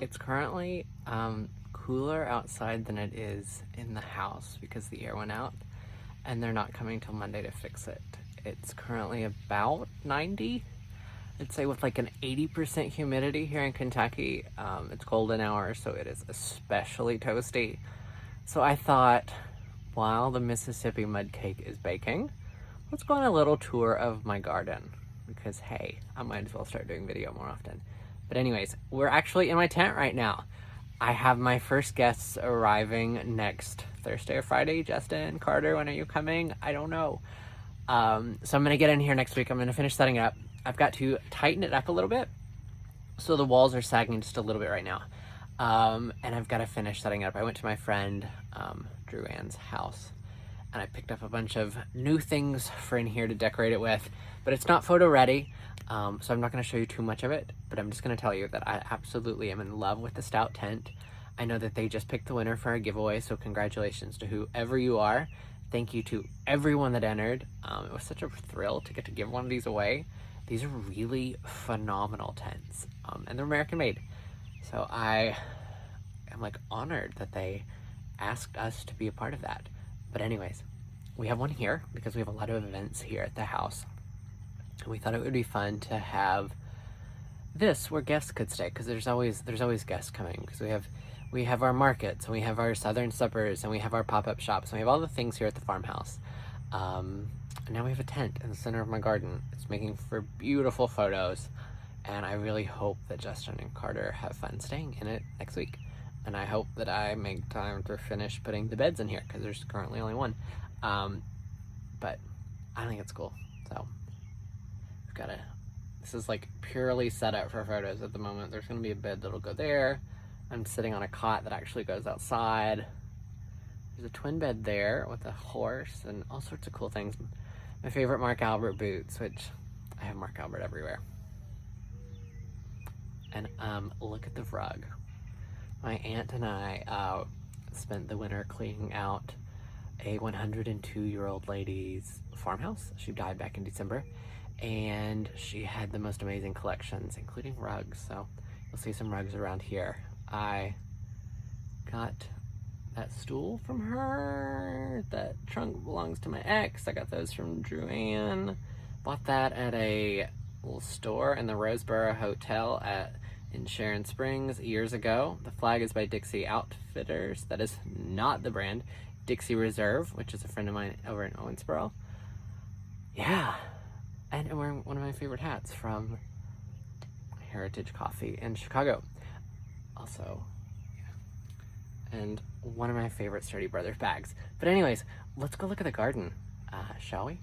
It's currently cooler outside than it is in the house because the air went out, and they're not coming till Monday to fix it. It's currently about 90. I'd say with like an 80% humidity here in Kentucky. It's cold in hours, so it is especially toasty. So I thought, while the Mississippi mud cake is baking, let's go on a little tour of my garden, because hey, I might as well start doing video more often. But anyways, we're actually in my tent right now. I have my first guests arriving next Thursday or Friday. Justin, Carter, when are you coming? I don't know. So I'm gonna get in here next week. I'm gonna finish setting it up. I've got to tighten it up a little bit, so the walls are sagging just a little bit right now. And I've got to finish setting it up. I went to my friend Drew Ann's house, and I picked up a bunch of new things for in here to decorate it with, but it's not photo ready, so I'm not going to show you too much of it, but I'm just going to tell you that I absolutely am in love with the Stout tent. I know that they just picked the winner for our giveaway, so congratulations to whoever you are. Thank you to everyone that entered. It was such a thrill to get to give one of these away. These are really phenomenal tents, and they're American made. So I am like honored that they asked us to be a part of that. But anyways, we have one here because we have a lot of events here at the house. And we thought it would be fun to have this where guests could stay, because there's always guests coming, because we have our markets, and we have our southern suppers, and we have our pop-up shops, and we have all the things here at the farmhouse. And now we have a tent in the center of my garden. It's making for beautiful photos, and I really hope that Justin and Carter have fun staying in it next week. And I hope that I make time to finish putting the beds in here, because there's currently only one. But I think it's cool. So we've got this is like purely set up for photos at the moment. There's gonna be a bed that'll go there. I'm sitting on a cot that actually goes outside. There's a twin bed there with a horse and all sorts of cool things. My favorite Mark Albert boots, which I have Mark Albert everywhere. And look at the rug. My aunt and I spent the winter cleaning out a 102-year-old lady's farmhouse. She died back in December, and she had the most amazing collections, including rugs. So you'll see some rugs around here. I got that stool from her. That trunk belongs to my ex. I got those from Drew Ann. Bought that at a little store in the Roseboro Hotel in Sharon Springs years ago. The flag is by Dixie Outfitters. That is not the brand. Dixie Reserve, which is a friend of mine over in Owensboro. Yeah. And I'm wearing one of my favorite hats from Heritage Coffee in Chicago. Also, yeah. And one of my favorite Sturdy Brothers bags. But anyways, let's go look at the garden, shall we?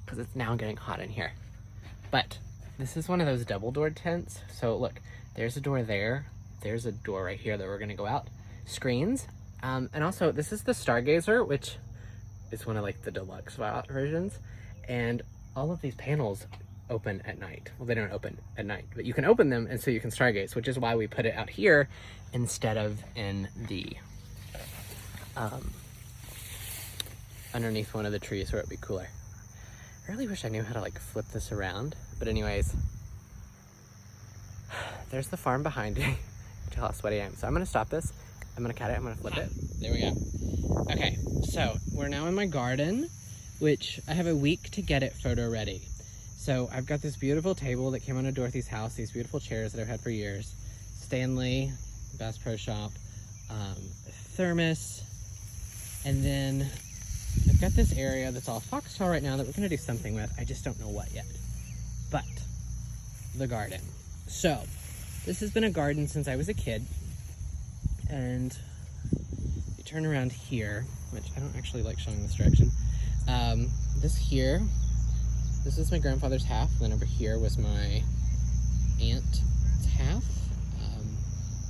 Because it's now getting hot in here. But this is one of those double-doored tents. So look, there's a door there. There's a door right here that we're gonna go out. Screens. And also, this is the Stargazer, which is one of like the deluxe versions. And all of these panels open at night. Well, they don't open at night, but you can open them and so you can stargaze, which is why we put it out here instead of in the underneath one of the trees where it'd be cooler. I really wish I knew how to like flip this around, but anyways, there's the farm behind me. You can tell how sweaty I am. So I'm gonna stop this. I'm gonna cut it. I'm gonna flip it. There we go. Okay, so we're now in my garden, which I have a week to get it photo ready. So I've got this beautiful table that came out of Dorothy's house, these beautiful chairs that I've had for years, Stanley, Bass Pro Shop, thermos, and then I've got this area that's all foxtail right now that we're gonna do something with. I just don't know what yet. But the garden. So this has been a garden since I was a kid, and you turn around here, which I don't actually like showing this direction. This is my grandfather's half, and then over here was my aunt's half,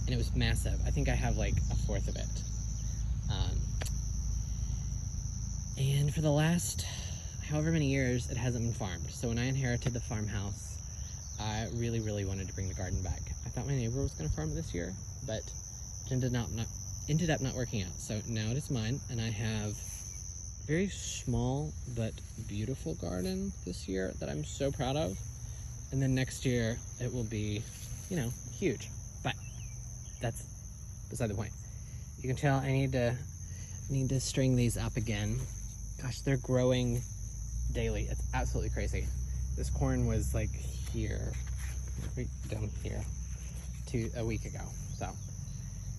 and it was massive. I think I have like a fourth of it. And for the last however many years, it hasn't been farmed. So when I inherited the farmhouse, I really, really wanted to bring the garden back. I thought my neighbor was gonna farm it this year, but it ended up not working out. So now it is mine, and I have a very small but beautiful garden this year that I'm so proud of. And then next year it will be, you know, huge. But that's beside the point. You can tell I need to string these up again. Gosh, they're growing daily. It's absolutely crazy. This corn was like here, right down here, a week ago. So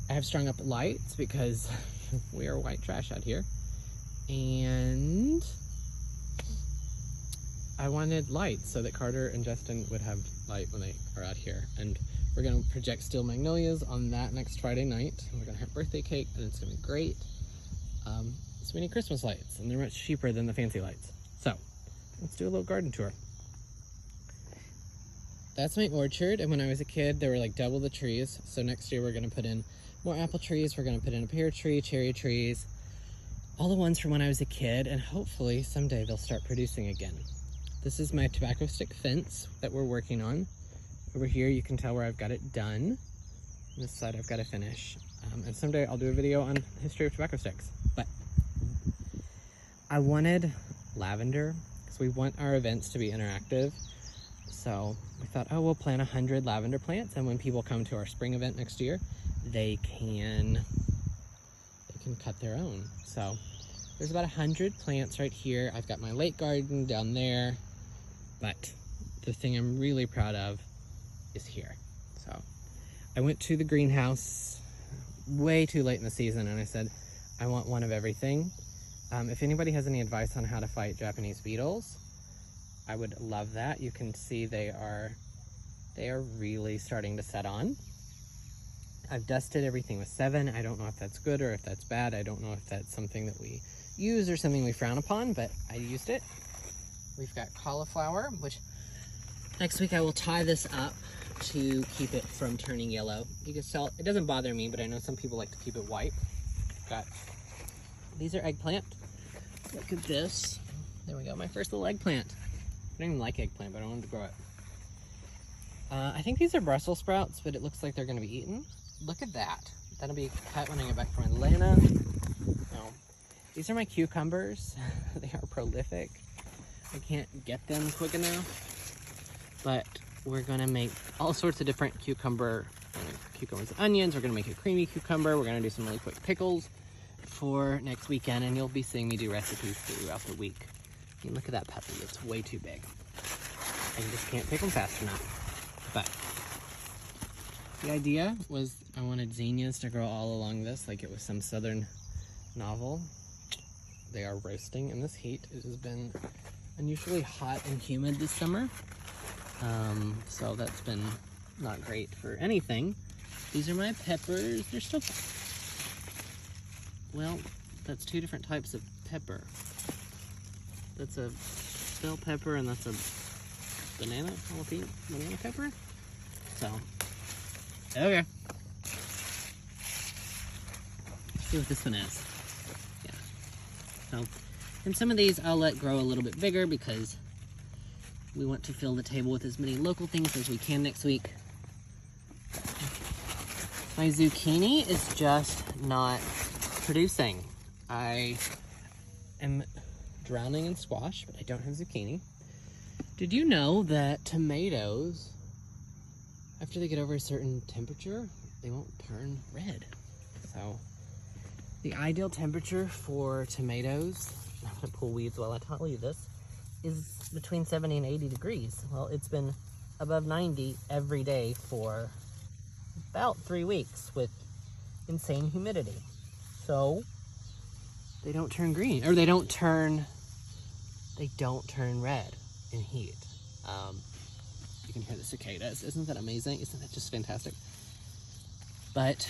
I have strung up lights because we are white trash out here. And I wanted lights so that Carter and Justin would have light when they are out here. And we're gonna project steel magnolias on that next Friday night. And we're gonna have birthday cake and it's gonna be great. So we need Christmas lights and they're much cheaper than the fancy lights. So let's do a little garden tour. That's my orchard, and when I was a kid, there were like double the trees. So next year we're gonna put in more apple trees, we're gonna put in a pear tree, cherry trees, all the ones from when I was a kid, and hopefully someday they'll start producing again. This is my tobacco stick fence that we're working on. Over here you can tell where I've got it done. On this side I've got to finish. And someday I'll do a video on the history of tobacco sticks. But I wanted lavender because we want our events to be interactive. So we thought, oh, we'll plant 100 lavender plants, and when people come to our spring event next year, they can cut their own. So there's about 100 plants right here. I've got my lake garden down there, but the thing I'm really proud of is here. So I went to the greenhouse way too late in the season and I said, I want one of everything. If anybody has any advice on how to fight Japanese beetles, I would love that. You can see they are really starting to set on. I've dusted everything with 7. I don't know if that's good or if that's bad. I don't know if that's something that we use or something we frown upon, but I used it. We've got cauliflower, which next week I will tie this up to keep it from turning yellow. You can tell it doesn't bother me, but I know some people like to keep it white. These are eggplant. Look at this. There we go, my first little eggplant. I don't even like eggplant, but I wanted to grow it. I think these are Brussels sprouts, but it looks like they're gonna be eaten. Look at that. That'll be cut when I get back from Atlanta. No. These are my cucumbers. They are prolific. I can't get them quick enough, but we're gonna make all sorts of different cucumbers and onions. We're gonna make a creamy cucumber. We're gonna do some really quick pickles for next weekend, and you'll be seeing me do recipes throughout the week. I mean, look at that puppy, it's way too big. I just can't pick them fast enough. But the idea was I wanted zinnias to grow all along this like it was some southern novel. They are roasting in this heat. It has been unusually hot and humid this summer. So that's been not great for anything. These are my peppers. They're still, well, that's 2 different types of pepper. That's a bell pepper and that's a banana pepper. So, okay. Let's see what this one is. Yeah. So, and some of these I'll let grow a little bit bigger because we want to fill the table with as many local things as we can next week. My zucchini is just not producing. I am drowning in squash, but I don't have zucchini. Did you know that tomatoes, after they get over a certain temperature, they won't turn red? So the ideal temperature for tomatoes, I'm gonna pull weeds while I tell you this, is between 70 and 80 degrees. Well, it's been above 90 every day for about 3 weeks with insane humidity. So they don't turn green, or they don't turn red in heat. You can hear the cicadas. Isn't that amazing? Isn't that just fantastic? But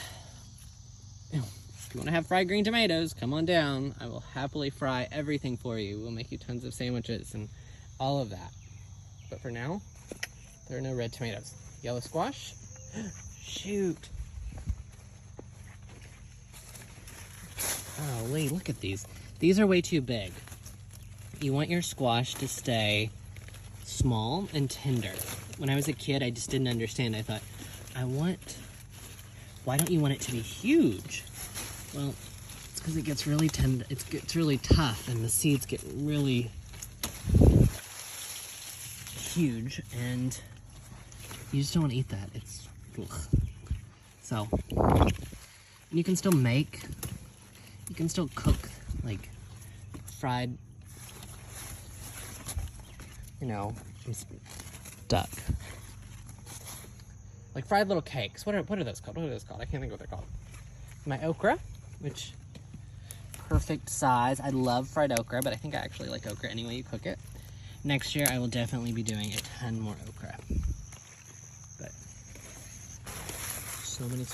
if you want to have fried green tomatoes, come on down. I will happily fry everything for you. We'll make you tons of sandwiches and all of that. But for now, there are no red tomatoes. Yellow squash? Shoot. Oh, wait, look at these. These are way too big. You want your squash to stay small and tender. When I was a kid, I just didn't understand. I thought, why don't you want it to be huge? Well, it's because it gets really tender, it gets really tough, and the seeds get really huge, and you just don't want to eat that. It's So, you can still cook like fried, I'm stuck. Like fried little cakes. What are those called? I can't think of what they're called. My okra, which perfect size. I love fried okra, but I think I actually like okra any way you cook it. Next year, I will definitely be doing a ton more okra. But so many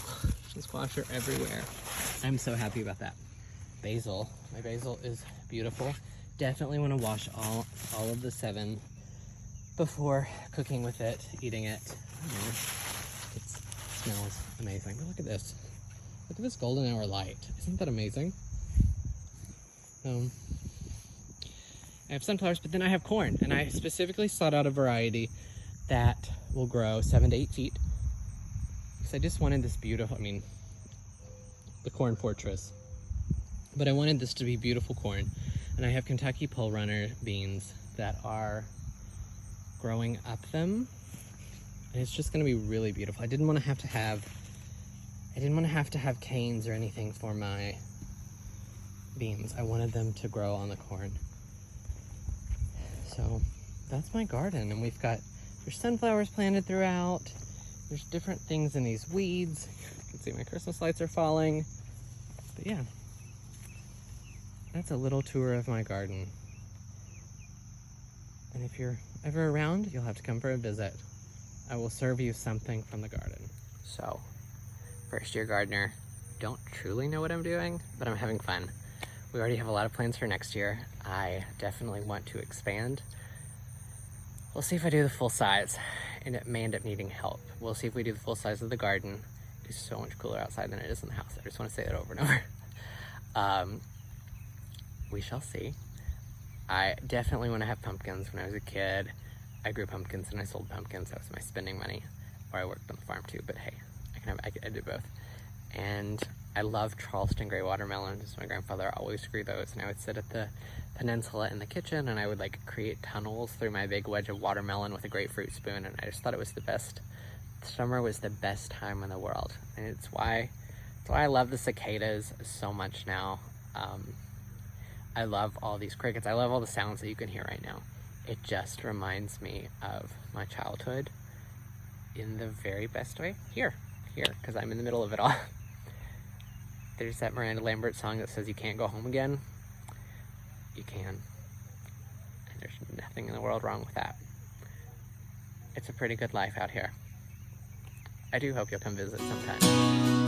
squash are everywhere. I'm so happy about that. Basil. My basil is beautiful. Definitely want to wash all of the 7 before cooking with it, eating it. It smells amazing. But look at this. Look at this golden hour light. Isn't that amazing? I have sunflowers, but then I have corn, and I specifically sought out a variety that will grow 7 to 8 feet. Because I just wanted this beautiful, the corn fortress. But I wanted this to be beautiful corn. And I have Kentucky Pole Runner beans that are growing up them. And it's just gonna be really beautiful. I didn't want to have to have canes or anything for my beans. I wanted them to grow on the corn. So that's my garden, and there's sunflowers planted throughout. There's different things in these weeds. You can see my Christmas lights are falling. But yeah, that's a little tour of my garden. And if you're ever around, you'll have to come for a visit. I will serve you something from the garden. So, first year gardener, don't truly know what I'm doing, but I'm having fun. We already have a lot of plans for next year. I definitely want to expand. We'll see if I do the full size, and it may end up needing help. We'll see if we do the full size of the garden. It's so much cooler outside than it is in the house. I just want to say that over and over. We shall see. I definitely want to have pumpkins. When I was a kid, I grew pumpkins and I sold pumpkins. That was my spending money. Or I worked on the farm too, but hey, I did both. And I love Charleston gray watermelons. My grandfather always grew those, and I would sit at the peninsula in the kitchen and I would create tunnels through my big wedge of watermelon with a grapefruit spoon, and I just thought it was the best. Summer was the best time in the world, and it's why I love the cicadas so much now. I love all these crickets. I love all the sounds that you can hear right now. It just reminds me of my childhood in the very best way. Here, because I'm in the middle of it all. There's that Miranda Lambert song that says you can't go home again. You can. And there's nothing in the world wrong with that. It's a pretty good life out here. I do hope you'll come visit sometime.